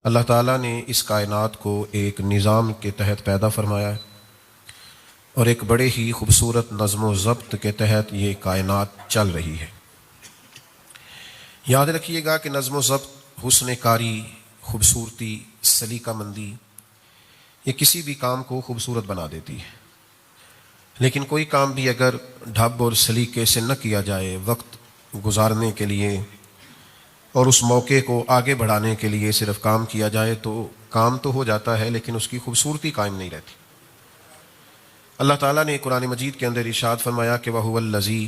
اللہ تعالیٰ نے اس کائنات کو ایک نظام کے تحت پیدا فرمایا ہے اور ایک بڑے ہی خوبصورت نظم و ضبط کے تحت یہ کائنات چل رہی ہے۔ یاد رکھیے گا کہ نظم و ضبط، حسن کاری، خوبصورتی، سلیقہ مندی یہ کسی بھی کام کو خوبصورت بنا دیتی ہے، لیکن کوئی کام بھی اگر ڈھب اور سلیقے سے نہ کیا جائے، وقت گزارنے کے لیے اور اس موقع کو آگے بڑھانے کے لیے صرف کام کیا جائے تو کام تو ہو جاتا ہے لیکن اس کی خوبصورتی قائم نہیں رہتی۔ اللہ تعالیٰ نے قرآن مجید کے اندر ارشاد فرمایا کہ وَهُوَ الَّذِي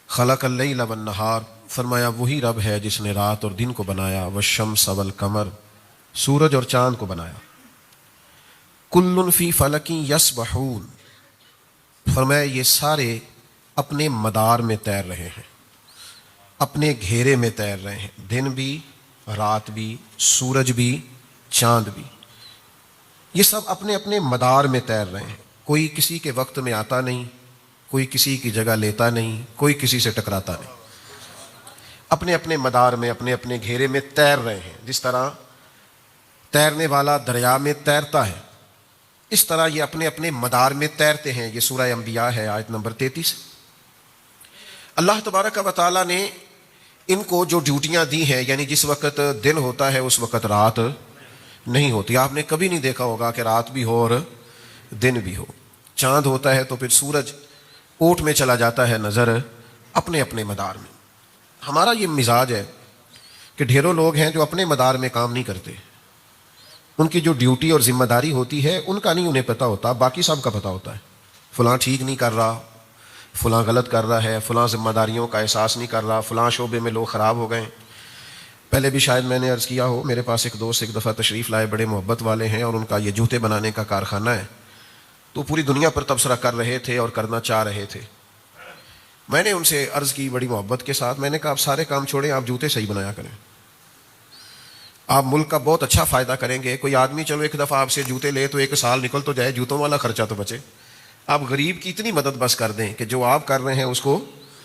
خَلَقَ اللَّيْلَ وَالنَّهَارَ، فرمایا وہی رب ہے جس نے رات اور دن کو بنایا، وَالشَّمْسَ وَالْقَمَرَ، سورج اور چاند کو بنایا، كُلٌّ فِي فَلَكٍ يَسْبَحُونَ، فرمایا یہ سارے اپنے مدار میں تیر رہے ہیں، اپنے گھیرے میں تیر رہے ہیں، دن بھی، رات بھی، سورج بھی، چاند بھی، یہ سب اپنے اپنے مدار میں تیر رہے ہیں، کوئی کسی کے وقت میں آتا نہیں، کوئی کسی کی جگہ لیتا نہیں، کوئی کسی سے ٹکراتا نہیں، اپنے اپنے مدار میں، اپنے اپنے گھیرے میں تیر رہے ہیں۔ جس طرح تیرنے والا دریا میں تیرتا ہے، اس طرح یہ اپنے اپنے مدار میں تیرتے ہیں۔ یہ سورہ انبیاء ہے، آیت نمبر 33۔ اللہ تبارک و تعالیٰ نے ان کو جو ڈیوٹیاں دی ہیں، یعنی جس وقت دن ہوتا ہے اس وقت رات نہیں ہوتی، آپ نے کبھی نہیں دیکھا ہوگا کہ رات بھی ہو اور دن بھی ہو۔ چاند ہوتا ہے تو پھر سورج اوٹ میں چلا جاتا ہے نظر اپنے اپنے مدار میں۔ ہمارا یہ مزاج ہے کہ ڈھیروں لوگ ہیں جو اپنے مدار میں کام نہیں کرتے، ان کی جو ڈیوٹی اور ذمہ داری ہوتی ہے ان کا نہیں انہیں پتہ ہوتا، باقی سب کا پتہ ہوتا ہے۔ فلاں ٹھیک نہیں کر رہا، فلاں غلط کر رہا ہے، فلاں ذمہ داریوں کا احساس نہیں کر رہا، فلاں شعبے میں لوگ خراب ہو گئے۔ پہلے بھی شاید میں نے عرض کیا ہو، میرے پاس ایک دوست ایک دفعہ تشریف لائے، بڑے محبت والے ہیں اور ان کا یہ جوتے بنانے کا کارخانہ ہے، تو پوری دنیا پر تبصرہ کر رہے تھے اور کرنا چاہ رہے تھے۔ میں نے ان سے عرض کی بڑی محبت کے ساتھ، میں نے کہا آپ سارے کام چھوڑیں، آپ جوتے صحیح بنایا کریں، آپ ملک کا بہت اچھا فائدہ کریں گے۔ کوئی آدمی چلو ایک دفعہ آپ سے جوتے لے تو ایک سال نکل تو جائے، جوتوں والا خرچہ تو بچے۔ آپ غریب کی اتنی مدد بس کر دیں کہ جو آپ کر رہے ہیں اس کو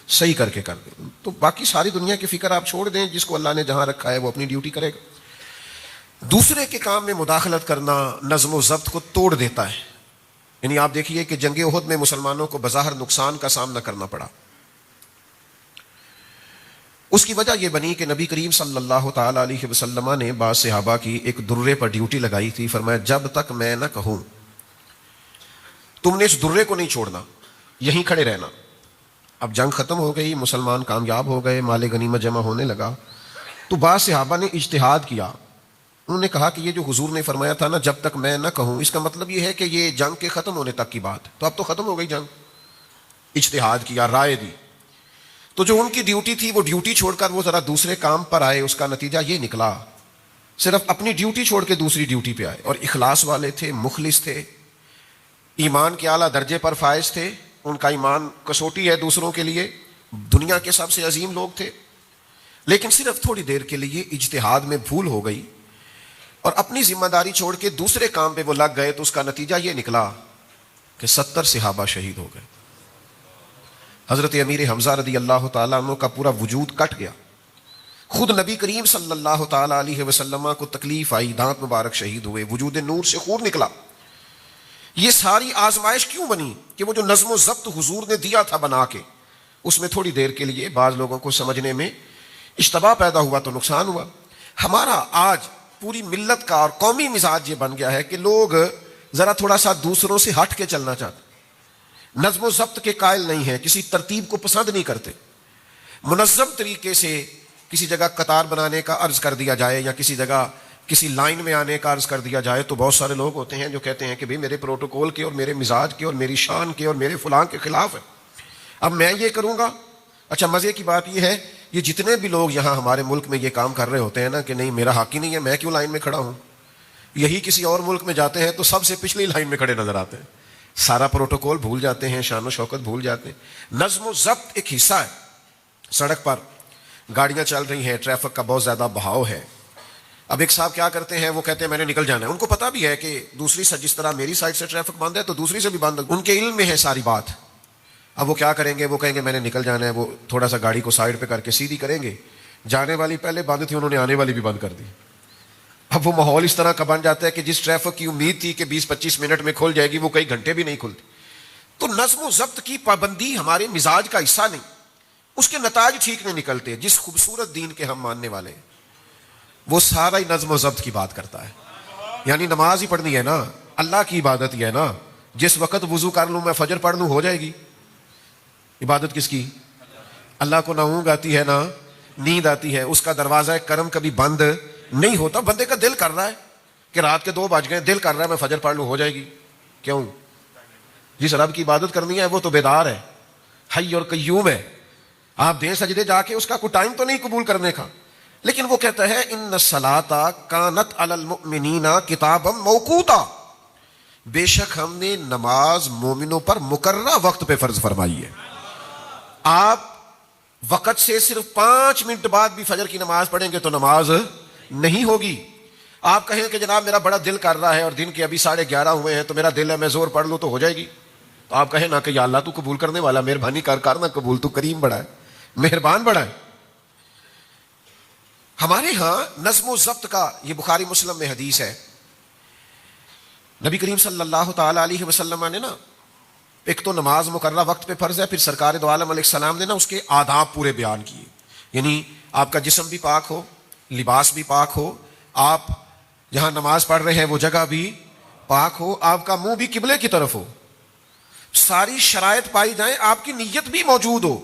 صحیح کر کے کر دیں، تو باقی ساری دنیا کی فکر آپ چھوڑ دیں، جس کو اللہ نے جہاں رکھا ہے وہ اپنی ڈیوٹی کرے گا۔ دوسرے کے کام میں مداخلت کرنا نظم و ضبط کو توڑ دیتا ہے۔ یعنی آپ دیکھیے کہ جنگ احد میں مسلمانوں کو بظاہر نقصان کا سامنا کرنا پڑا، اس کی وجہ یہ بنی کہ نبی کریم صلی اللہ تعالی علیہ وسلم نے بعض صحابہ کی ایک درے پر ڈیوٹی لگائی تھی، فرمایا جب تک میں نہ کہوں تم نے اس درے کو نہیں چھوڑنا، یہیں کھڑے رہنا۔ اب جنگ ختم ہو گئی، مسلمان کامیاب ہو گئے، مال غنیمت جمع ہونے لگا، تو بعض صحابہ نے اجتہاد کیا، انہوں نے کہا کہ یہ جو حضور نے فرمایا تھا نا جب تک میں نہ کہوں، اس کا مطلب یہ ہے کہ یہ جنگ کے ختم ہونے تک کی بات، تو اب تو ختم ہو گئی جنگ۔ اجتہاد کیا، رائے دی، تو جو ان کی ڈیوٹی تھی وہ ڈیوٹی چھوڑ کر وہ ذرا دوسرے کام پر آئے، اس کا نتیجہ یہ نکلا صرف اپنی ڈیوٹی چھوڑ کے دوسری ڈیوٹی پہ آئے، اور اخلاص والے تھے، مخلص تھے، ایمان کے اعلیٰ درجے پر فائز تھے، ان کا ایمان کسوٹی ہے دوسروں کے لیے، دنیا کے سب سے عظیم لوگ تھے، لیکن صرف تھوڑی دیر کے لیے اجتہاد میں بھول ہو گئی اور اپنی ذمہ داری چھوڑ کے دوسرے کام پہ وہ لگ گئے، تو اس کا نتیجہ یہ نکلا کہ 70 صحابہ شہید ہو گئے۔ حضرت امیر حمزہ رضی اللہ تعالیٰ عنہ کا پورا وجود کٹ گیا، خود نبی کریم صلی اللہ تعالیٰ علیہ وسلم کو تکلیف آئی، دانت مبارک شہید ہوئے، وجود نور سے خون نکلا۔ یہ ساری آزمائش کیوں بنی کہ وہ جو نظم و ضبط حضور نے دیا تھا بنا کے، اس میں تھوڑی دیر کے لیے بعض لوگوں کو سمجھنے میں اشتباہ پیدا ہوا تو نقصان ہوا۔ ہمارا آج پوری ملت کا اور قومی مزاج یہ بن گیا ہے کہ لوگ ذرا تھوڑا سا دوسروں سے ہٹ کے چلنا چاہتے، نظم و ضبط کے قائل نہیں ہیں، کسی ترتیب کو پسند نہیں کرتے۔ منظم طریقے سے کسی جگہ قطار بنانے کا عرض کر دیا جائے یا کسی جگہ کسی لائن میں آنے کا عرض کر دیا جائے تو بہت سارے لوگ ہوتے ہیں جو کہتے ہیں کہ بھئی میرے پروٹوکول کے اور میرے مزاج کے اور میری شان کے اور میرے فلاں کے خلاف ہے، اب میں یہ کروں گا۔ اچھا مزے کی بات یہ ہے، یہ جتنے بھی لوگ یہاں ہمارے ملک میں یہ کام کر رہے ہوتے ہیں نا کہ نہیں میرا حق ہی نہیں ہے، میں کیوں لائن میں کھڑا ہوں، یہی کسی اور ملک میں جاتے ہیں تو سب سے پچھلی لائن میں کھڑے نظر آتے ہیں، سارا پروٹوکول بھول جاتے ہیں، شان و شوکت بھول جاتے ہیں۔ نظم و ضبط ایک حصہ ہے۔ سڑک پر گاڑیاں چل رہی ہیں، ٹریفک کا بہت زیادہ بہاؤ ہے، اب ایک صاحب کیا کرتے ہیں، وہ کہتے ہیں میں نے نکل جانا ہے، ان کو پتا بھی ہے کہ دوسری سے جس طرح میری سائڈ سے ٹریفک بند ہے تو دوسری سے بھی بند ہے، ان کے علم میں ہے ساری بات۔ اب وہ کیا کریں گے، وہ کہیں گے میں نے نکل جانا ہے، وہ تھوڑا سا گاڑی کو سائڈ پہ کر کے سیدھی کریں گے، جانے والی پہلے بند تھی انہوں نے آنے والی بھی بند کر دی، اب وہ ماحول اس طرح کا بن جاتا ہے کہ جس ٹریفک کی امید تھی کہ 20-25 منٹ میں کھل جائے گی وہ کئی گھنٹے بھی نہیں کھلتی. تو نظم و ضبط کی پابندی ہمارے مزاج کا حصہ نہیں, اس کے نتائج ٹھیک نہیں نکلتے. جس خوبصورت دین کے ہم ماننے والے ہیں وہ سارا ہی نظم و ضبط کی بات کرتا ہے. یعنی نماز ہی پڑھنی ہے نا, اللہ کی عبادت ہی ہے نا. جس وقت وضو کر لوں میں فجر پڑھ لوں ہو جائے گی. عبادت کس کی؟ اللہ کو نہ اونگ آتی ہے نہ نیند آتی ہے. اس کا دروازہ کرم کبھی بند نہیں ہوتا. بندے کا دل کر رہا ہے کہ رات کے 2 بج گئے, دل کر رہا ہے میں فجر پڑھ لوں ہو جائے گی. کیوں؟ جس رب کی عبادت کرنی ہے وہ تو بیدار ہے, حی اور قیوم ہے. آپ دیں سجدے جا کے, اس کا کوئی ٹائم تو نہیں قبول کرنے کا. لیکن وہ کہتا ہے ان الصلاۃ کانت علی المؤمنین کتابا موقوتا, بے شک ہم نے نماز مومنوں پر مقررہ وقت پہ فرض فرمائی ہے. آپ وقت سے صرف 5 منٹ بعد بھی فجر کی نماز پڑھیں گے تو نماز نہیں ہوگی. آپ کہیں کہ جناب میرا بڑا دل کر رہا ہے اور دن کے ابھی 11:30 ہوئے ہیں تو میرا دل ہے میں زور پڑھ لوں تو ہو جائے گی. تو آپ کہیں نا کہ یا اللہ تو قبول کرنے والا, مہربانی کر نہ قبول, تو کریم بڑا ہے, مہربان بڑا ہے. ہمارے ہاں نظم و ضبط کا, یہ بخاری مسلم میں حدیث ہے, نبی کریم صلی اللہ تعالی علیہ وسلم نے نا, ایک تو نماز مقررہ وقت پہ فرض ہے, پھر سرکار دو عالم علیہ السلام نے نا اس کے آداب پورے بیان کیے. یعنی آپ کا جسم بھی پاک ہو, لباس بھی پاک ہو, آپ جہاں نماز پڑھ رہے ہیں وہ جگہ بھی پاک ہو, آپ کا منہ بھی قبلے کی طرف ہو, ساری شرائط پائی جائیں, آپ کی نیت بھی موجود ہو.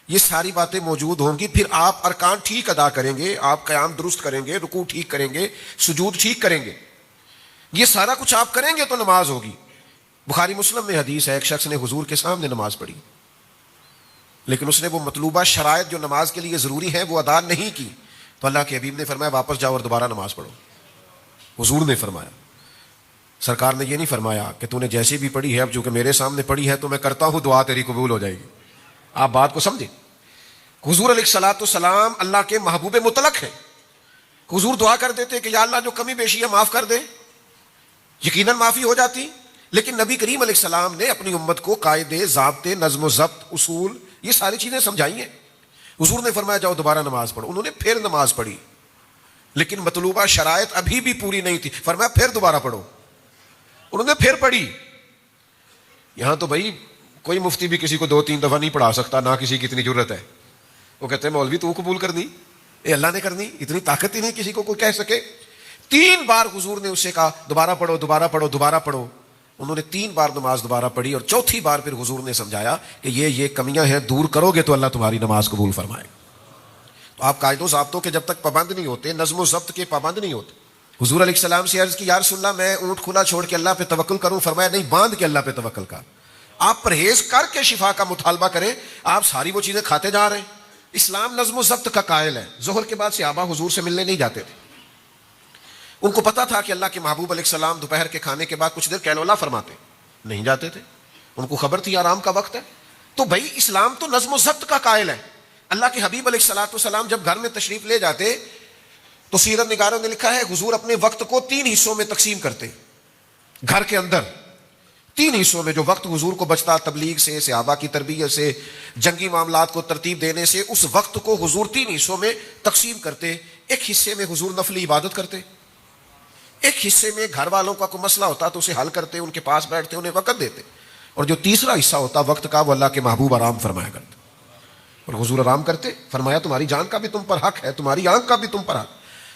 یہ ساری باتیں موجود ہوں گی, پھر آپ ارکان ٹھیک ادا کریں گے, آپ قیام درست کریں گے, رکوع ٹھیک کریں گے, سجود ٹھیک کریں گے. یہ سارا کچھ آپ کریں گے تو نماز ہوگی. بخاری مسلم میں حدیث ہے, ایک شخص نے حضور کے سامنے نماز پڑھی, لیکن اس نے وہ مطلوبہ شرائط جو نماز کے لیے ضروری ہیں وہ ادا نہیں کی. تو اللہ کے حبیب نے فرمایا واپس جاؤ اور دوبارہ نماز پڑھو. حضور نے فرمایا, سرکار نے یہ نہیں فرمایا کہ تو نے جیسی بھی پڑھی ہے اب چونکہ میرے سامنے پڑھی ہے تو میں کرتا ہوں دعا تیری قبول ہو جائے گی. آپ بات کو سمجھیں. حضور علیہ الصلوۃ والسلام اللہ کے محبوب مطلق ہیں. حضور دعا کر دیتے کہ یا اللہ جو کمی بیشی ہے معاف کر دے, یقیناً معافی ہو جاتی. لیکن نبی کریم علیہ السلام نے اپنی امت کو قاعدے, ضابطے, نظم و ضبط, اصول, یہ ساری چیزیں سمجھائی ہیں. حضور نے فرمایا جاؤ دوبارہ نماز پڑھو. انہوں نے پھر نماز پڑھی, لیکن مطلوبہ شرائط ابھی بھی پوری نہیں تھی. فرمایا پھر دوبارہ پڑھو. انہوں نے پھر پڑھی. یہاں تو بھائی کوئی مفتی بھی کسی کو 2-3 دفعہ نہیں پڑھا سکتا, نہ کسی کی اتنی ضرورت ہے. وہ کہتے ہیں مولوی تو قبول کرنی, اے اللہ نے کرنی, اتنی طاقت ہی نہیں کسی کو کوئی کہہ سکے. 3 بار حضور نے اس سے کہا دوبارہ پڑھو, دوبارہ پڑھو, دوبارہ پڑھو. انہوں نے 3 بار نماز دوبارہ پڑھی, اور 4تھی بار پھر حضور نے سمجھایا کہ یہ کمیاں ہیں, دور کرو گے تو اللہ تمہاری نماز قبول فرمائے. تو آپ قاعدوں و ضابطوں کے جب تک پابند نہیں ہوتے, نظم و ضبط کے پابند نہیں ہوتے. حضور علیہ السلام سے عرض کی یا رسول اللہ میں اونٹ کھلا چھوڑ کے اللہ پہ توکل کروں. فرمایا نہیں, باندھ کے اللہ پہ توکل کر. آپ پرہیز کر کے شفا کا مطالبہ کریں. آپ ساری وہ چیزیں کھاتے جا رہے ہیں. اسلام نظم و ضبط کا قائل ہے. ظہر کے بعد صحابہ حضور سے ملنے نہیں جاتے تھے. ان کو پتا تھا کہ اللہ کے محبوب علیہ السلام دوپہر کے کھانے کے بعد کچھ دیر قیلولہ فرماتے, نہیں جاتے تھے. ان کو خبر تھی آرام کا وقت ہے. تو بھائی اسلام تو نظم و ضبط کا قائل ہے. اللہ کے حبیب علیہ الصلوۃ والسلام جب گھر میں تشریف لے جاتے تو سیرت نگاروں نے لکھا ہے حضور اپنے وقت کو 3 حصوں میں تقسیم کرتے. گھر کے اندر 3 حصوں میں جو وقت حضور کو بچتا, تبلیغ سے, صحابہ کی تربیت سے, جنگی معاملات کو ترتیب دینے سے, اس وقت کو حضور 3 حصوں میں تقسیم کرتے. ایک حصے میں حضور نفلی عبادت کرتے, ایک حصے میں گھر والوں کا کوئی مسئلہ ہوتا تو اسے حل کرتے, ان کے پاس بیٹھتے, انہیں وقت دیتے, اور جو تیسرا حصہ ہوتا وقت کا وہ اللہ کے محبوب آرام فرمایا کرتے. اور حضور آرام کرتے. فرمایا تمہاری جان کا بھی تم پر حق ہے, تمہاری آنکھ کا بھی تم پر حق.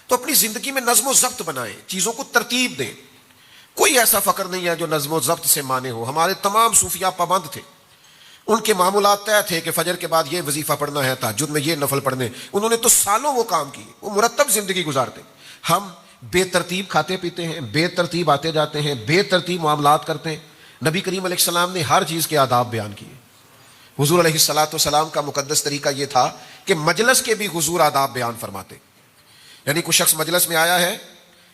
تو اپنی زندگی میں نظم و ضبط بنائیں, چیزوں کو ترتیب دیں. کوئی ایسا فقر نہیں ہے جو نظم و ضبط سے مانے ہو. ہمارے تمام صوفیاء پابند تھے, ان کے معمولات طے تھے کہ فجر کے بعد یہ وظیفہ پڑھنا ہے, تہجد میں یہ نفل پڑھنے. انہوں نے تو سالوں وہ کام کیے, وہ مرتب زندگی گزارتے. ہم بے ترتیب کھاتے پیتے ہیں, بے ترتیب آتے جاتے ہیں, بے ترتیب معاملات کرتے ہیں. نبی کریم علیہ السلام نے ہر چیز کے آداب بیان کیے. حضور علیہ الصلوۃ والسلام کا مقدس طریقہ یہ تھا کہ مجلس کے بھی حضور آداب بیان فرماتے. یعنی کوئی شخص مجلس میں آیا ہے,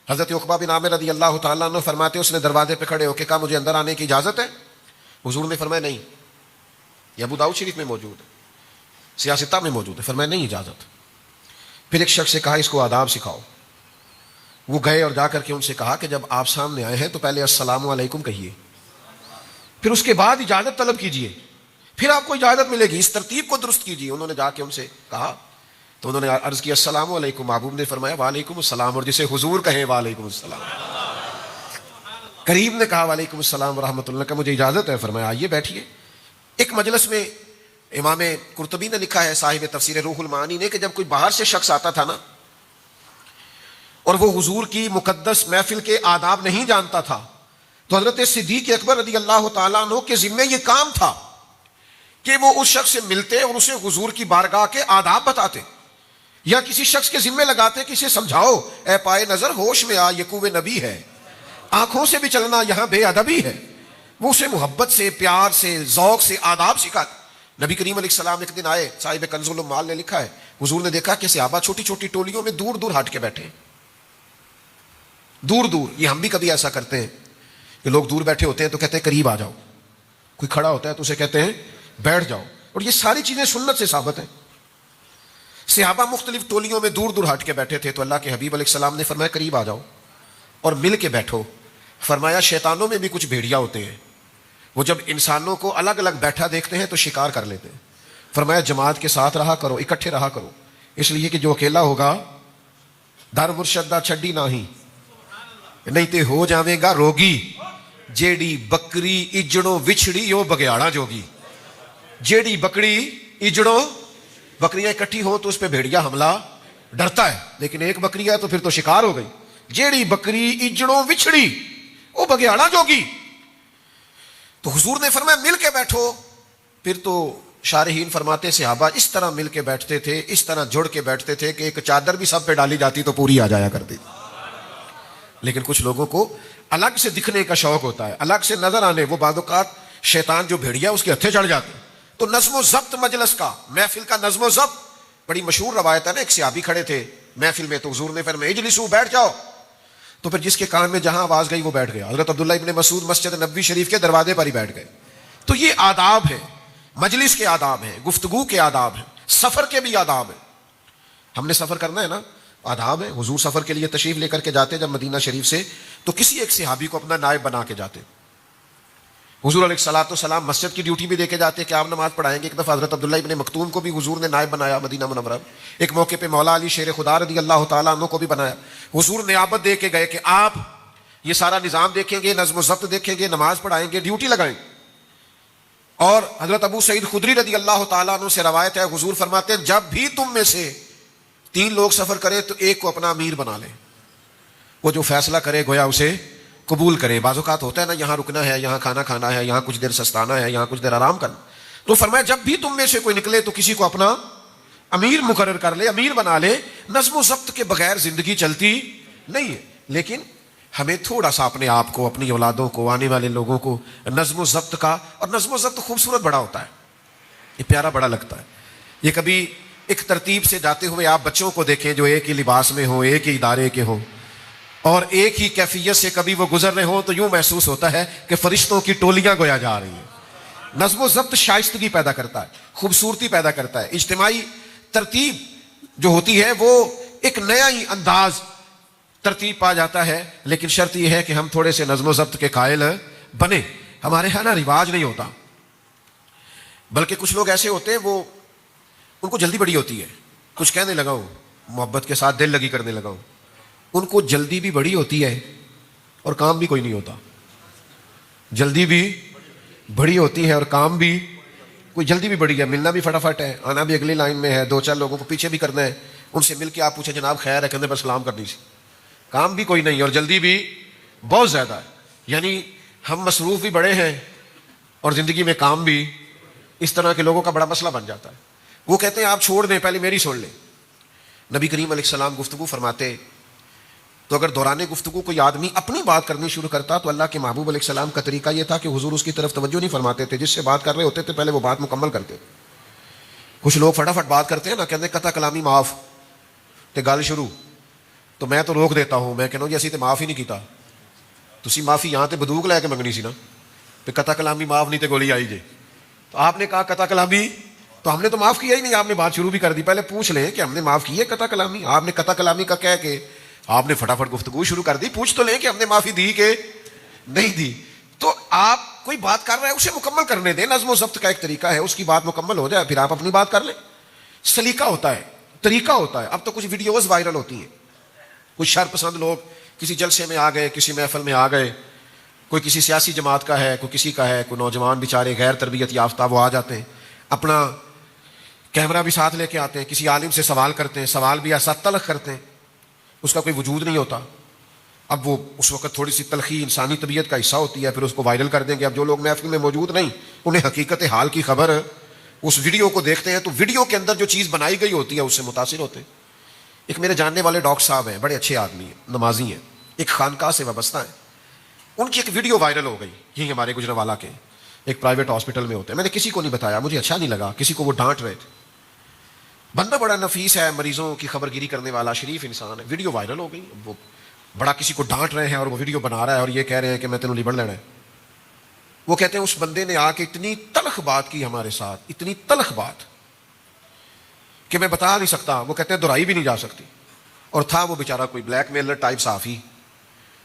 حضرت عقبہ بن عامر رضی اللہ تعالیٰ عنہ فرماتے اس نے دروازے پہ کھڑے ہو کے کہا مجھے اندر آنے کی اجازت ہے؟ حضور نے فرمایا نہیں. یہ ابو داؤد شریف میں موجود ہے, سیاستہ میں موجود ہے. فرمایا نہیں اجازت. پھر ایک شخص سے کہا اس کو آداب سکھاؤ. وہ گئے اور جا کر کے ان سے کہا کہ جب آپ سامنے آئے ہیں تو پہلے السلام علیکم کہیے, پھر اس کے بعد اجازت طلب کیجیے, پھر آپ کو اجازت ملے گی. اس ترتیب کو درست کیجیے. انہوں نے جا کے ان سے کہا تو انہوں نے عرض کیا السلام علیکم. محبوب نے فرمایا وعلیکم السلام, اور جسے حضور کہیں وعلیکم السلام. کریم نے کہا وعلیکم السلام ورحمۃ اللہ, کا مجھے اجازت ہے؟ فرمایا آئیے بیٹھیے. ایک مجلس میں امام قرطبی نے لکھا ہے, صاحب تفسیر روح المعانی نے, کہ جب کوئی باہر سے شخص آتا تھا نا اور وہ حضور کی مقدس محفل کے آداب نہیں جانتا تھا, تو حضرت صدیق اکبر رضی اللہ تعالیٰ عنہ کے ذمے یہ کام تھا کہ وہ اس شخص سے ملتے اور اسے حضور کی بارگاہ کے آداب بتاتے, یا کسی شخص کے ذمے لگاتے کہ اسے سمجھاؤ اے پائے نظر ہوش میں آ, یہ کوے نبی ہے, آنکھوں سے بھی چلنا یہاں بے ادبی ہے. وہ اسے محبت سے, پیار سے, ذوق سے آداب سکھاتے. نبی کریم علیہ السلام ایک دن آئے, صاحب کنز العمال نے لکھا ہے, حضور نے دیکھا کہ صحابہ چھوٹی چھوٹی ٹولیوں میں دور دور ہٹ کے بیٹھے, دور دور. یہ ہم بھی کبھی ایسا کرتے ہیں کہ لوگ دور بیٹھے ہوتے ہیں تو کہتے ہیں قریب آ جاؤ, کوئی کھڑا ہوتا ہے تو اسے کہتے ہیں بیٹھ جاؤ, اور یہ ساری چیزیں سنت سے ثابت ہیں. صحابہ مختلف ٹولیوں میں دور دور ہٹ کے بیٹھے تھے, تو اللہ کے حبیب علیہ السلام نے فرمایا قریب آ جاؤ اور مل کے بیٹھو. فرمایا شیطانوں میں بھی کچھ بھیڑیا ہوتے ہیں, وہ جب انسانوں کو الگ الگ بیٹھا دیکھتے ہیں تو شکار کر لیتے ہیں. فرمایا جماعت کے ساتھ رہا کرو, اکٹھے رہا کرو, اس لیے کہ جو اکیلا ہوگا در مرشدہ چھڈی نہیں, نہیں تے ہو جاویں گا روگی. جیڑی بکری اجڑوں وچھڑی یو بگیاڑا جوگی. جیڑی بکری اجڑوں, بکریاں اکٹھی ہوں تو اس پہ بھیڑیا حملہ ڈرتا ہے, لیکن ایک بکری ہے تو پھر تو شکار ہو گئی. جیڑی بکری اجڑوں وچھڑی وہ بگیاڑا جوگی. تو حضور نے فرمایا مل کے بیٹھو. پھر تو شارحین فرماتے صحابہ اس طرح مل کے بیٹھتے تھے, اس طرح جڑ کے بیٹھتے تھے کہ ایک چادر بھی سب پہ ڈالی جاتی تو پوری آ جایا کرتی. لیکن کچھ لوگوں کو الگ سے دکھنے کا شوق ہوتا ہے, الگ سے نظر آنے. وہ بعض اوقات شیطان جو بھیڑیا اس کے ہتھے چڑھ جاتے. تو نظم و ضبط مجلس کا, محفل کا نظم و ضبط بڑی مشہور روایت ہے نا. ایک صحابی کھڑے تھے محفل میں, تو حضور نے فرمایا اجلسو, بیٹھ جاؤ. تو پھر جس کے کان میں جہاں آواز گئی وہ بیٹھ گیا. حضرت عبداللہ ابن مسعود مسجد نبوی شریف کے دروازے پر ہی بیٹھ گئے. تو یہ آداب ہیں, مجلس کے آداب ہیں, گفتگو کے آداب ہیں, سفر کے بھی آداب ہیں. ہم نے سفر کرنا ہے نا, آداب ہے. حضور سفر کے لیے تشریف لے کر کے جاتے جب مدینہ شریف سے, تو کسی ایک صحابی کو اپنا نائب بنا کے جاتے. حضور علیہ الصلوۃ والسلام مسجد کی ڈیوٹی بھی دے کے جاتے کہ آپ نماز پڑھائیں گے. ایک دفعہ حضرت عبداللہ ابن مکتوم کو بھی حضور نے نائب بنایا مدینہ منورہ. ایک موقع پہ مولا علی شیر خدا رضی اللہ تعالیٰ عنہ کو بھی بنایا. حضور نیابت دے کے گئے کہ آپ یہ سارا نظام دیکھیں گے, نظم و ضبط دیکھیں گے, نماز پڑھائیں گے, ڈیوٹی لگائیں. اور حضرت ابو سعید خدری رضی اللہ تعالیٰ عنہ سے روایت ہے, حضور فرماتے ہیں جب بھی تم میں سے 3 لوگ سفر کریں تو ایک کو اپنا امیر بنا لیں, وہ جو فیصلہ کرے گویا اسے قبول کرے. بعض اوقات ہوتا ہے نا, یہاں رکنا ہے, یہاں کھانا کھانا ہے, یہاں کچھ دیر سستانا ہے, یہاں کچھ دیر آرام کرنا. تو فرمایا جب بھی تم میں سے کوئی نکلے تو کسی کو اپنا امیر مقرر کر لے, امیر بنا لے. نظم و ضبط کے بغیر زندگی چلتی نہیں ہے. لیکن ہمیں تھوڑا سا اپنے آپ کو, اپنی اولادوں کو, آنے والے لوگوں کو نظم و ضبط کا, اور نظم و ضبط خوبصورت بڑا ہوتا ہے, یہ پیارا بڑا لگتا ہے. یہ کبھی ایک ترتیب سے جاتے ہوئے آپ بچوں کو دیکھیں جو ایک ہی لباس میں ہوں, ایک ہی ادارے کے ہوں, اور ایک ہی کیفیت سے کبھی وہ گزر رہے ہوں, تو یوں محسوس ہوتا ہے کہ فرشتوں کی ٹولیاں گویا جا رہی ہیں. نظم و ضبط شائستگی پیدا کرتا ہے, خوبصورتی پیدا کرتا ہے. اجتماعی ترتیب جو ہوتی ہے وہ ایک نیا ہی انداز ترتیب پا جاتا ہے. لیکن شرط یہ ہے کہ ہم تھوڑے سے نظم و ضبط کے قائل بنے. ہمارے ہاں نا رواج نہیں ہوتا, بلکہ کچھ لوگ ایسے ہوتے ہیں وہ ان کو جلدی بڑی ہوتی ہے, کچھ کہنے لگا ہوں, محبت کے ساتھ دل لگی کرنے لگا ہوں. ان کو جلدی بھی بڑی ہوتی ہے اور کام بھی کوئی نہیں ہوتا. جلدی بھی بڑی ہوتی ہے اور کام بھی, کوئی جلدی بھی بڑی ہے, ملنا بھی فٹافٹ ہے, آنا بھی اگلی لائن میں ہے, 2-4 لوگوں کو پیچھے بھی کرنا ہے, ان سے مل کے آپ پوچھیں جناب خیر ہے, کندھے پر سلام کرنی سی. کام بھی کوئی نہیں اور جلدی بھی بہت زیادہ ہے. یعنی ہم مصروف بھی بڑے ہیں اور زندگی میں کام بھی. اس طرح کے لوگوں کا بڑا مسئلہ بن جاتا ہے. وہ کہتے ہیں آپ چھوڑ دیں, پہلے میری سن لیں. نبی کریم علیہ السلام گفتگو فرماتے تو اگر دوران گفتگو کوئی آدمی اپنی بات کرنی شروع کرتا تو اللہ کے محبوب علیہ السلام کا طریقہ یہ تھا کہ حضور اس کی طرف توجہ نہیں فرماتے تھے. جس سے بات کر رہے ہوتے تھے پہلے وہ بات مکمل کرتے. کچھ لوگ فٹافٹ بات کرتے ہیں نا, کہتے قطع کلامی معاف تے گل شروع, تو میں تو روک دیتا ہوں. میں کہنا جی اسی تے معاف ہی نہیں کیتا, تسی معافی یہاں تے بندوق لے کے منگنی سی نا, تے قطع کلامی معاف نہیں تے گولی آئی جے. تو آپ نے کہا قطع کلامی, تو ہم نے تو معاف کیا ہی نہیں, آپ نے بات شروع بھی کر دی. پہلے پوچھ لیں کہ ہم نے معاف کی ہے قطع کلامی. آپ نے قطع کلامی کا کہہ کے آپ نے فٹافٹ گفتگو شروع کر دی. پوچھ تو لیں کہ ہم نے معافی دی کہ نہیں دی. تو آپ کوئی بات کر رہے ہیں اسے مکمل کرنے دیں. نظم و ضبط کا ایک طریقہ ہے, اس کی بات مکمل ہو جائے پھر آپ اپنی بات کر لیں. سلیقہ ہوتا ہے, طریقہ ہوتا ہے. اب تو کچھ ویڈیوز وائرل ہوتی ہیں, کچھ شر پسند لوگ کسی جلسے میں آ گئے, کسی محفل میں آ گئے, کوئی کسی سیاسی جماعت کا ہے, کوئی کسی کا ہے, کوئی نوجوان بیچارے غیر تربیت یافتہ وہ آ جاتے ہیں, اپنا کیمرہ بھی ساتھ لے کے آتے ہیں, کسی عالم سے سوال کرتے ہیں, سوال بھی ایسا تلخ کرتے ہیں اس کا کوئی وجود نہیں ہوتا. اب وہ اس وقت تھوڑی سی تلخی انسانی طبیعت کا حصہ ہوتی ہے, پھر اس کو وائرل کر دیں گے. اب جو لوگ محفل میں موجود نہیں انہیں حقیقت حال کی خبر اس ویڈیو کو دیکھتے ہیں تو ویڈیو کے اندر جو چیز بنائی گئی ہوتی ہے اس سے متاثر ہوتے ہیں. ایک میرے جاننے والے ڈاکٹر صاحب ہیں, بڑے اچھے آدمی ہیں, نمازی ہیں, ایک خانقاہ سے وابستہ ہیں. ان کی ایک ویڈیو وائرل ہو گئی, یہی ہمارے گجرانوالہ کے ایک پرائیویٹ ہاسپٹل میں ہوتے ہیں. میں نے کسی کو نہیں بتایا, مجھے اچھا نہیں لگا, کسی کو وہ ڈانٹ رہے تھے. بندہ بڑا نفیس ہے, مریضوں کی خبر گیری کرنے والا شریف انسان ہے. ویڈیو وائرل ہو گئی, وہ بڑا کسی کو ڈانٹ رہے ہیں اور وہ ویڈیو بنا رہا ہے اور یہ کہہ رہے ہیں کہ میں تینوں لبڑ لینا ہے. وہ کہتے ہیں اس بندے نے آ کے اتنی تلخ بات کی ہمارے ساتھ, اتنی تلخ بات کہ میں بتا نہیں سکتا. وہ کہتے ہیں دہرائی بھی نہیں جا سکتی. اور تھا وہ بیچارہ کوئی بلیک میلر ٹائپ صحافی.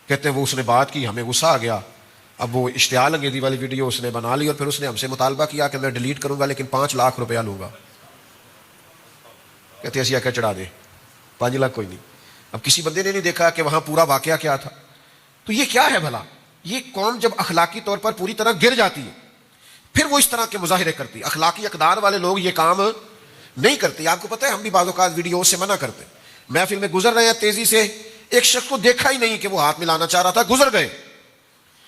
کہتے ہیں وہ اس نے بات کی, ہمیں غصہ آ گیا. اب وہ اشتعال انگیزی والی ویڈیو اس نے بنا لی اور پھر اس نے ہم سے مطالبہ کیا کہ میں ڈیلیٹ کروں گا لیکن 5 لاکھ روپیہ لوں گا. کہتے ہیں ایسی آ کے چڑھا دے, 5 لاکھ کوئی نہیں. اب کسی بندے نے نہیں دیکھا کہ وہاں پورا واقعہ کیا تھا. تو یہ کیا ہے بھلا؟ یہ قوم جب اخلاقی طور پر پوری طرح گر جاتی ہے پھر وہ اس طرح کے مظاہرے کرتی ہے. اخلاقی اقدار والے لوگ یہ کام نہیں کرتے. آپ کو پتہ ہے ہم بھی بعض اوقات ویڈیو سے منع کرتے. محفل میں گزر رہے ہیں تیزی سے, ایک شخص کو دیکھا ہی نہیں کہ وہ ہاتھ ملانا چاہ رہا تھا, گزر گئے.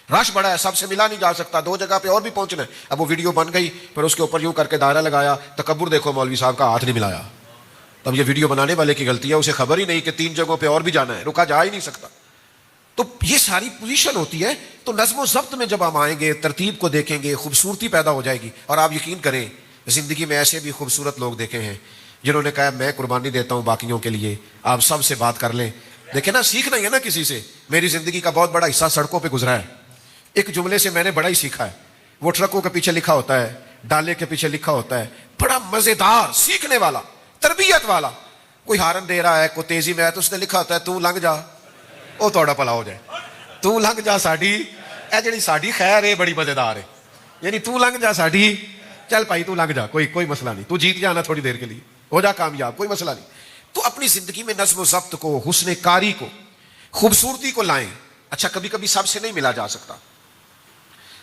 رش بڑا ہے, سب سے ملا نہیں جا سکتا, 2 جگہ پہ اور بھی پہنچنا ہے. اب وہ ویڈیو بن گئی, پھر اس کے اوپر یوں کر کے دائرہ لگایا, تکبر دیکھو مولوی صاحب کا, ہاتھ نہیں ملایا. تب یہ ویڈیو بنانے والے کی غلطی ہے, اسے خبر ہی نہیں کہ 3 جگہوں پہ اور بھی جانا ہے, رکا جا ہی نہیں سکتا. تو یہ ساری پوزیشن ہوتی ہے. تو نظم و ضبط میں جب ہم آئیں گے, ترتیب کو دیکھیں گے, خوبصورتی پیدا ہو جائے گی. اور آپ یقین کریں زندگی میں ایسے بھی خوبصورت لوگ دیکھے ہیں جنہوں نے کہا میں قربانی دیتا ہوں باقیوں کے لیے, آپ سب سے بات کر لیں. دیکھیں نا, سیکھنا ہی ہے نا کسی سے. میری زندگی کا بہت بڑا حصہ سڑکوں پہ گزرا ہے. ایک جملے سے میں نے بڑا ہی سیکھا ہے. وہ ٹرکوں کے پیچھے لکھا ہوتا ہے, ڈالے کے پیچھے لکھا ہوتا ہے, بڑا مزیدار, سیکھنے والا, تربیت والا. کوئی ہارن دے رہا ہے, کوئی تیزی میں ہے, تو اس نے لکھا ہوتا ہے تو لنگ جا, او تھوڑا بھلا ہو جائے, تو لنگ جا ساڈی, اے جڑی ساڈی خیر ہے بڑی مزیدار ہے. یعنی تو لنگ جا ساڈی, چل بھائی تو لنگ جا, کوئی مسئلہ نہیں, تو جیت جانا تھوڑی دیر کے لیے, ہو جا کامیاب, کوئی مسئلہ نہیں. تو اپنی زندگی میں نظم و ضبط کو, حسن کاری کو, خوبصورتی کو لائیں. اچھا کبھی کبھی سب سے نہیں ملا جا سکتا,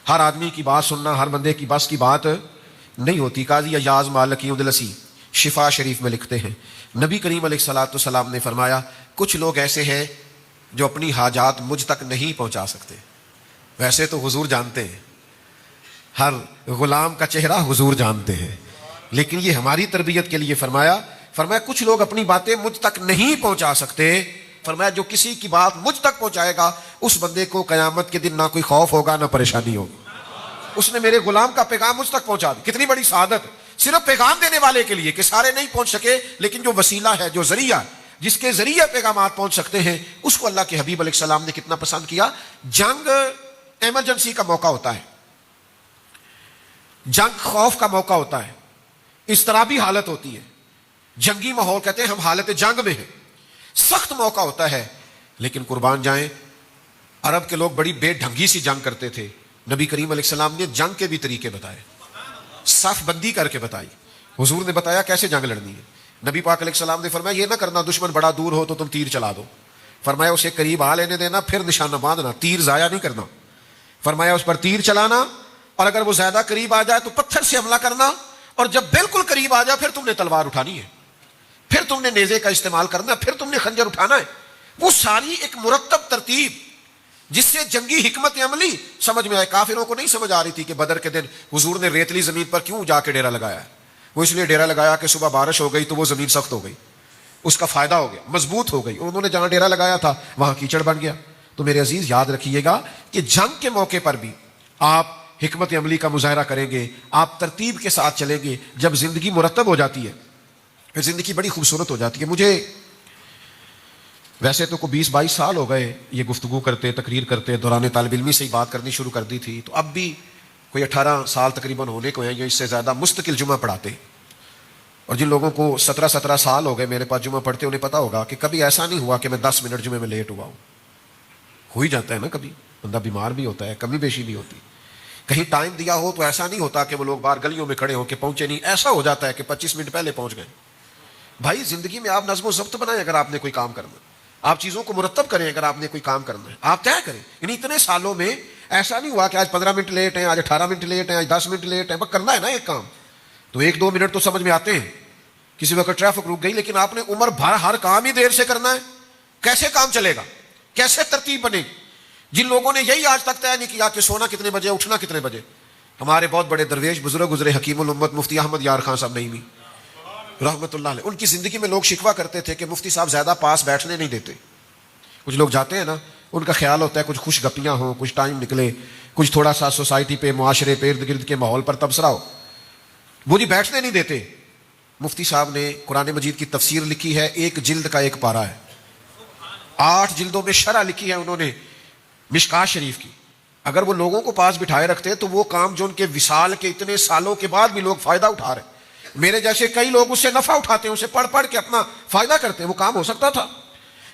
ہر آدمی کی بات سننا ہر بندے کی بس کی بات نہیں ہوتی. قاضی ایاز مالکی السی شفا شریف میں لکھتے ہیں نبی کریم علیہ الصلوۃ والسلام نے فرمایا کچھ لوگ ایسے ہیں جو اپنی حاجات مجھ تک نہیں پہنچا سکتے. ویسے تو حضور جانتے ہیں, ہر غلام کا چہرہ حضور جانتے ہیں, لیکن یہ ہماری تربیت کے لیے فرمایا کچھ لوگ اپنی باتیں مجھ تک نہیں پہنچا سکتے. فرمایا جو کسی کی بات مجھ تک پہنچائے گا اس بندے کو قیامت کے دن نہ کوئی خوف ہوگا نہ پریشانی ہوگی. اس نے میرے غلام کا پیغام مجھ تک پہنچا دی. کتنی بڑی سعادت, صرف پیغام دینے والے کے لیے کہ سارے نہیں پہنچ سکے, لیکن جو وسیلہ ہے, جو ذریعہ, جس کے ذریعے پیغامات پہنچ سکتے ہیں, اس کو اللہ کے حبیب علیہ السلام نے کتنا پسند کیا. جنگ ایمرجنسی کا موقع ہوتا ہے, جنگ خوف کا موقع ہوتا ہے, اضطرابی حالت ہوتی ہے, جنگی ماحول, کہتے ہیں ہم حالت جنگ میں ہیں, سخت موقع ہوتا ہے. لیکن قربان جائیں عرب کے لوگ بڑی بے ڈھنگی سی جنگ کرتے تھے. نبی کریم علیہ السلام نے جنگ کے بھی طریقے بتائے, صف بندی کر کے بتائی. حضور نے بتایا کیسے جنگ لڑنی ہے. نبی پاک علیہ السلام نے فرمایا یہ نہ کرنا دشمن بڑا دور ہو تو تم تیر چلا دو. فرمایا اسے قریب آ لینے دینا, پھر نشانہ باندھنا, تیر ضائع نہیں کرنا. فرمایا اس پر تیر چلانا, اور اگر وہ زیادہ قریب آ جائے تو پتھر سے حملہ کرنا, اور جب بالکل قریب آ جائے پھر تم نے تلوار اٹھانی ہے, پھر تم نے نیزے کا استعمال کرنا, پھر تم نے خنجر اٹھانا ہے. وہ ساری ایک مرتب ترتیب جس سے جنگی حکمت عملی سمجھ میں آئے. کافروں کو نہیں سمجھ آ رہی تھی کہ بدر کے دن حضور نے ریتلی زمین پر کیوں جا کے ڈیرا لگایا ہے. وہ اس لیے ڈیرا لگایا کہ صبح بارش ہو گئی تو وہ زمین سخت ہو گئی, اس کا فائدہ ہو گیا, مضبوط ہو گئی. انہوں نے جہاں ڈیرا لگایا تھا وہاں کیچڑ بن گیا. تو میرے عزیز یاد رکھیے گا کہ جنگ کے موقع پر بھی آپ حکمت عملی کا مظاہرہ کریں گے, آپ ترتیب کے ساتھ چلیں گے. جب زندگی مرتب ہو جاتی ہے پھر زندگی بڑی خوبصورت ہو جاتی ہے. مجھے ویسے تو کوئی 20-22 سال ہو گئے یہ گفتگو کرتے, تقریر کرتے, دوران طالب علمی سے ہی بات کرنی شروع کر دی تھی, تو اب بھی کوئی 18 سال تقریباً ہونے کو ہیں یا اس سے زیادہ مستقل جمعہ پڑھاتے. اور جن لوگوں کو 17 سال ہو گئے میرے پاس جمعہ پڑھتے, انہیں پتا ہوگا کہ کبھی ایسا نہیں ہوا کہ میں 10 منٹ جمعے میں لیٹ ہوا ہوں. ہو ہی جاتا ہے نا, کبھی بندہ بیمار بھی ہوتا ہے, کمی بیشی بھی ہوتی. کہیں ٹائم دیا ہو تو ایسا نہیں ہوتا کہ وہ لوگ باہر گلیوں میں کھڑے ہو کے پہنچے نہیں, ایسا ہو جاتا ہے کہ 25 منٹ پہلے پہنچ گئے. بھائی زندگی میں آپ نظم و ضبط بنائیں اگر آپ نے کوئی کام کرنا ہے، آپ چیزوں کو مرتب کریں اگر آپ نے کوئی کام کرنا ہے، آپ طے کریں. یعنی اتنے سالوں میں ایسا نہیں ہوا کہ آج 15 منٹ لیٹ ہیں، آج 18 منٹ لیٹ ہیں، آج 10 منٹ لیٹ ہیں. بس کرنا ہے نا ایک کام تو 1-2 منٹ تو سمجھ میں آتے ہیں، کسی وقت ٹریفک رک گئی، لیکن آپ نے عمر بھر ہر کام ہی دیر سے کرنا ہے. کیسے کام چلے گا؟ کیسے ترتیب بنے گی؟ جن لوگوں نے یہی آج تک طے نہیں کیا کہ سونا کتنے بجے، اٹھنا کتنے بجے. ہمارے بہت بڑے درویش بزرگ گزرے، حکیم الامت مفتی احمد یار خان صاحب نعیمی رحمت اللہ علیہ. ان کی زندگی میں لوگ شکوہ کرتے تھے کہ مفتی صاحب زیادہ پاس بیٹھنے نہیں دیتے. کچھ لوگ جاتے ہیں نا، ان کا خیال ہوتا ہے کچھ خوش گپیاں ہوں، کچھ ٹائم نکلے، کچھ تھوڑا سا سوسائٹی پہ، معاشرے پہ، ارد گرد کے ماحول پر تبصرہ ہو. وہ جی بیٹھنے نہیں دیتے. مفتی صاحب نے قرآن مجید کی تفسیر لکھی ہے، 1 جلد کا 1 پارہ ہے. 8 جلدوں میں شرح لکھی ہے انہوں نے مشکاۃ شریف کی. اگر وہ لوگوں کو پاس بٹھائے رکھتے تو وہ کام جو ان کے وصال کے اتنے سالوں کے بعد بھی لوگ فائدہ اٹھا رہے، میرے جیسے کئی لوگ اس سے نفع اٹھاتے ہیں، اسے پڑھ پڑھ کے اپنا فائدہ کرتے ہیں، وہ کام ہو سکتا تھا.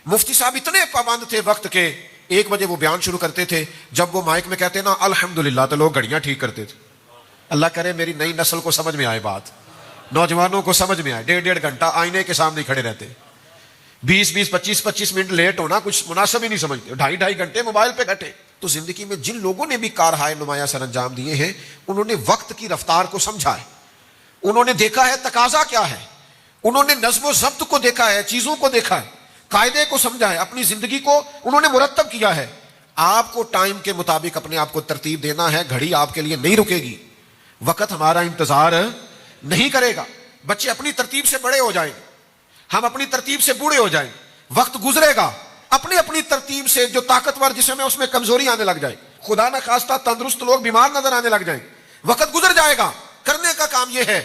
مفتی صاحب اتنے پابند تھے وقت کے. 1 بجے وہ بیان شروع کرتے تھے، جب وہ مائک میں کہتے نا الحمدللہ تو لوگ گھڑیاں ٹھیک کرتے تھے. اللہ کرے میری نئی نسل کو سمجھ میں آئے بات، نوجوانوں کو سمجھ میں آئے. 1.5 گھنٹہ آئینے کے سامنے کھڑے رہتے، 20-20 25-25 منٹ لیٹ ہونا کچھ مناسب ہی نہیں سمجھتے، 2.5 گھنٹے موبائل پہ بیٹھے. تو زندگی میں جن لوگوں نے بھی کارہائے نمایاں سر انجام دیے ہیں، انہوں نے وقت کی رفتار کو سمجھا ہے، انہوں نے دیکھا ہے تقاضا کیا ہے، انہوں نے نظم و ضبط کو دیکھا ہے، چیزوں کو دیکھا ہے، قاعدے کو سمجھا ہے، اپنی زندگی کو انہوں نے مرتب کیا ہے. آپ کو ٹائم کے مطابق اپنے آپ کو ترتیب دینا ہے. گھڑی آپ کے لیے نہیں رکے گی، وقت ہمارا انتظار نہیں کرے گا. بچے اپنی ترتیب سے بڑے ہو جائیں، ہم اپنی ترتیب سے بوڑھے ہو جائیں. وقت گزرے گا، اپنی ترتیب سے جو طاقتور جسم ہے اس میں کمزوری آنے لگ جائے، خدا نہ خواستہ تندرست لوگ بیمار نظر آنے لگ جائیں. وقت گزر جائے گا. کرنے کا کام یہ ہے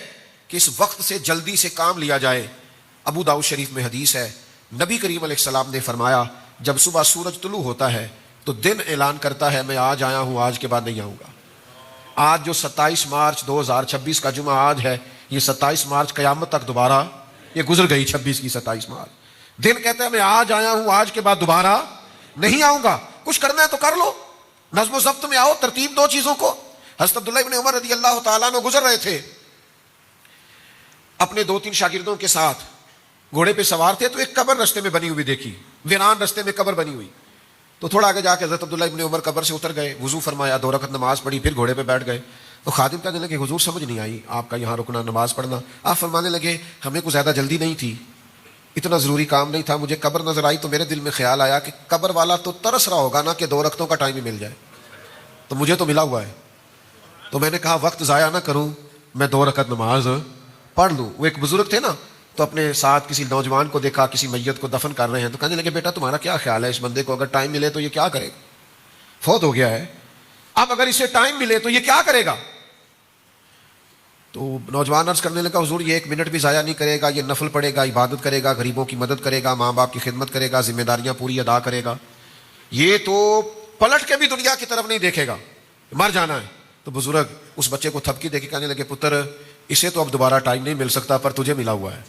کہ اس وقت سے جلدی سے کام لیا جائے. ابو داؤد شریف میں حدیث ہے، نبی کریم علیہ السلام نے فرمایا جب صبح سورج طلوع ہوتا ہے تو دن اعلان کرتا ہے میں آج آیا ہوں، آج کے بعد نہیں آؤں گا. آج جو 27 مارچ 2026 کا جمعہ آج ہے، یہ 27 مارچ قیامت تک دوبارہ یہ گزر گئی. 26 کی 27 مارچ دن کہتا ہے میں آج آیا ہوں، آج کے بعد دوبارہ نہیں آؤں گا. کچھ کرنا ہے تو کر لو، نظم و ضبط میں آؤ، ترتیب دو چیزوں کو. حضرت عبداللہ ابن عمر رضی اللہ تعالیٰ عنہ گزر رہے تھے اپنے 2-3 شاگردوں کے ساتھ، گھوڑے پہ سوار تھے تو ایک قبر رستے میں بنی ہوئی دیکھی، ویران رستے میں قبر بنی ہوئی. تو تھوڑا آگے جا کے حضرت عبداللہ ابن عمر قبر سے اتر گئے، وضو فرمایا، 2 رکعت نماز پڑھی، پھر گھوڑے پہ بیٹھ گئے. تو خادم کہنے لگے حضور سمجھ نہیں آئی آپ کا یہاں رکنا، نماز پڑھنا. آپ فرمانے لگے ہمیں کوئی زیادہ جلدی نہیں تھی، اتنا ضروری کام نہیں تھا. مجھے قبر نظر آئی تو میرے دل میں خیال آیا کہ قبر والا تو ترس رہا ہوگا نا کہ 2 رکعتوں کا ٹائم ہی مل جائے، تو مجھے تو ملا ہوا ہے. تو میں نے کہا وقت ضائع نہ کروں، میں 2 رکعت نماز پڑھ لوں. وہ ایک بزرگ تھے نا، تو اپنے ساتھ کسی نوجوان کو دیکھا کسی میت کو دفن کر رہے ہیں، تو کہنے لگے بیٹا تمہارا کیا خیال ہے اس بندے کو اگر ٹائم ملے تو یہ کیا کرے گا؟ فوت ہو گیا ہے، اب اگر اسے ٹائم ملے تو یہ کیا کرے گا؟ تو نوجوان عرض کرنے لگا حضور یہ 1 منٹ بھی ضائع نہیں کرے گا، یہ نفل پڑھے گا، عبادت کرے گا، غریبوں کی مدد کرے گا، ماں باپ کی خدمت کرے گا، ذمہ داریاں پوری ادا کرے گا، یہ تو پلٹ کے بھی دنیا کی طرف نہیں دیکھے گا، مر جانا ہے. تو بزرگ اس بچے کو تھپکی دے کے کہنے لگے پتر اسے تو اب دوبارہ ٹائم نہیں مل سکتا پر تجھے ملا ہوا ہے،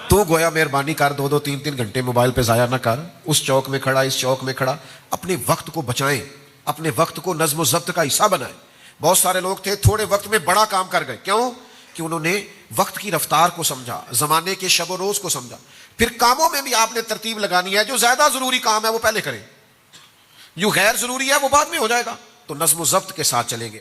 تو گویا مہربانی کر 2-2 3-3 گھنٹے موبائل پہ ضائع نہ کر، اس چوک میں کھڑا اس چوک میں کھڑا. اپنے وقت کو بچائیں، اپنے وقت کو نظم و ضبط کا حصہ بنائیں. بہت سارے لوگ تھے تھوڑے وقت میں بڑا کام کر گئے، کیوں کہ انہوں نے وقت کی رفتار کو سمجھا، زمانے کے شب و روز کو سمجھا. پھر کاموں میں بھی آپ نے ترتیب لگانی ہے، جو زیادہ ضروری کام ہے وہ پہلے کریں، جو غیر ضروری ہے وہ بعد میں ہو جائے گا. تو نظم و ضبط کے ساتھ چلیں گے.